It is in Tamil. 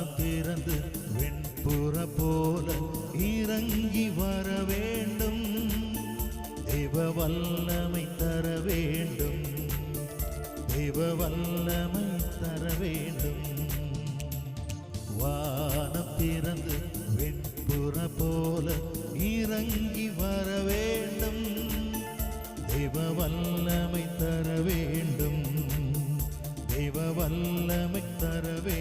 வானம் திறந்து வெண்புற போல இறங்கி வர வேண்டும். தேவ வல்லமை தர வேண்டும். தேவ வல்லமை தர வேண்டும். வானம் திறந்து வெண்புற போல இறங்கி வர வேண்டும். தேவ வல்லமை தர வேண்டும். தேவ வல்லமை தர வேண்டும்.